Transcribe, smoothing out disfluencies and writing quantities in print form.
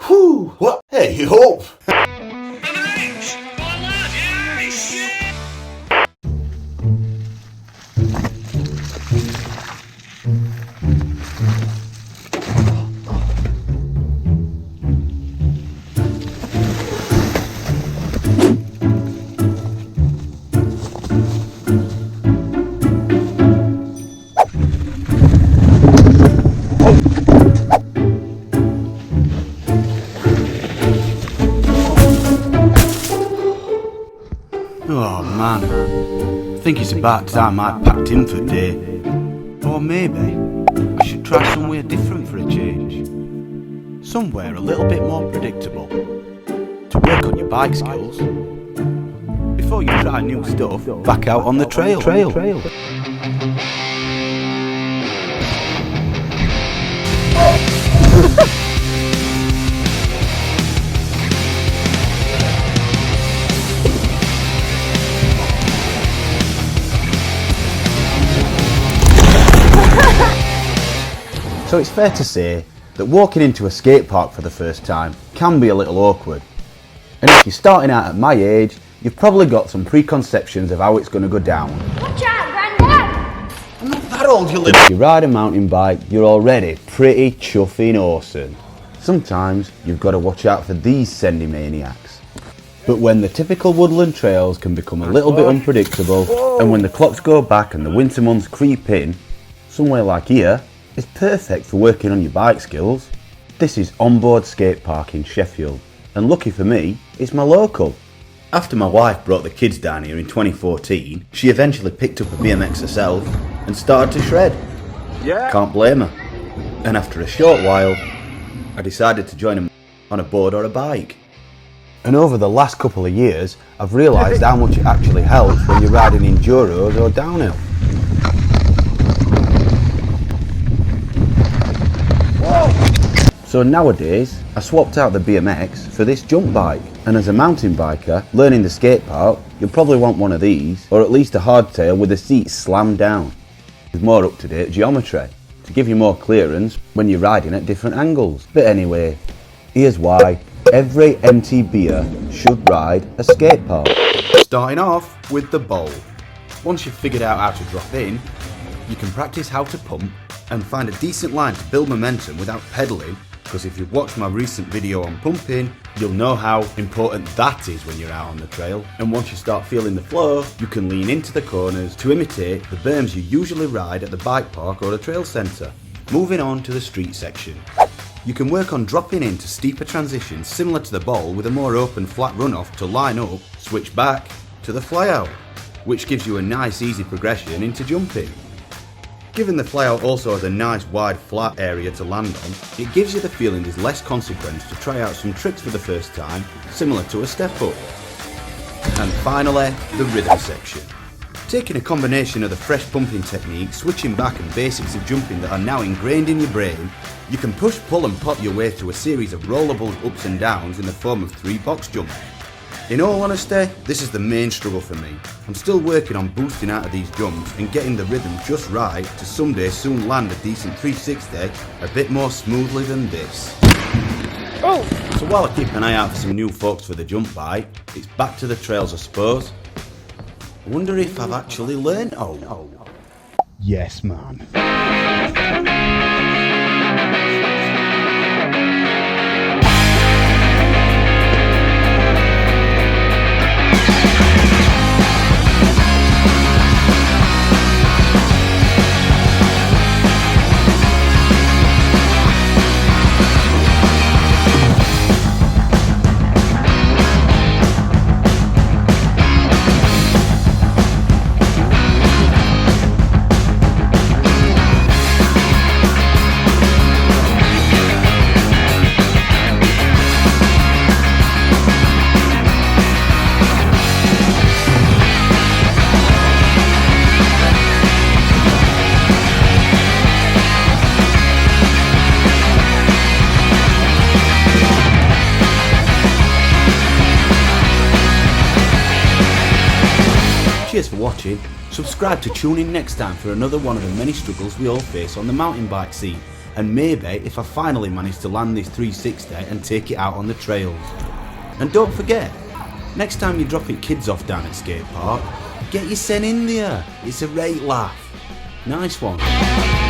Whew! What? Hey, up! Oh man, I think it's about time I packed in for the day. Or maybe I should try somewhere different for a change. Somewhere a little bit more predictable. To work on your bike skills. Before you try new stuff, back out on the trail. So it's fair to say that walking into a skate park for the first time can be a little awkward. And if you're starting out at my age, you've probably got some preconceptions of how it's going to go down. Watch out, Grandad! I'm not that old, you little... If you ride a mountain bike, you're already pretty chuffing awesome. Sometimes you've got to watch out for these sendy maniacs. But when the typical woodland trails can become a little bit unpredictable, and when the clocks go back and the winter months creep in, somewhere like here is perfect for working on your bike skills. This is Onboard Skatepark in Sheffield, and lucky for me, it's my local. After my wife brought the kids down here in 2014, she eventually picked up a BMX herself and started to shred. Yeah. Can't blame her. And after a short while, I decided to join them on a board or a bike. And over the last couple of years, I've realised how much it actually helps when you're riding enduros or downhill. So nowadays, I swapped out the BMX for this jump bike, and as a mountain biker learning the skate park, you'll probably want one of these, or at least a hardtail with the seats slammed down, with more up-to-date geometry, to give you more clearance when you're riding at different angles. But anyway, here's why every MTBer should ride a skate park. Starting off with the bowl. Once you've figured out how to drop in, you can practice how to pump and find a decent line to build momentum without pedalling, because if you've watched my recent video on pumping, you'll know how important that is when you're out on the trail. And once you start feeling the flow, you can lean into the corners to imitate the berms you usually ride at the bike park or the trail centre. Moving on to the street section. You can work on dropping into steeper transitions similar to the bowl with a more open flat runoff to line up, switch back to the flyout, which gives you a nice easy progression into jumping. Given the flyout also has a nice wide flat area to land on, it gives you the feeling there's less consequence to try out some tricks for the first time, similar to a step up. And finally, the rhythm section. Taking a combination of the fresh pumping technique, switching back and basics of jumping that are now ingrained in your brain, you can push, pull and pop your way through a series of rollable ups and downs in the form of 3 box jumps. In all honesty, this is the main struggle for me. I'm still working on boosting out of these jumps and getting the rhythm just right to someday soon land a decent 360 a bit more smoothly than this. Oh! So while I keep an eye out for some new folks for the jump bike, it's back to the trails I suppose. I wonder if I've actually learned. Oh. Yes, man. Cheers for watching. Subscribe to tune in next time for another one of the many struggles we all face on the mountain bike scene. and maybe if I finally manage to land this 360 and take it out on the trails. And don't forget, next time you're dropping kids off down at Skatepark, get your sen in there, it's a right laugh. Nice one.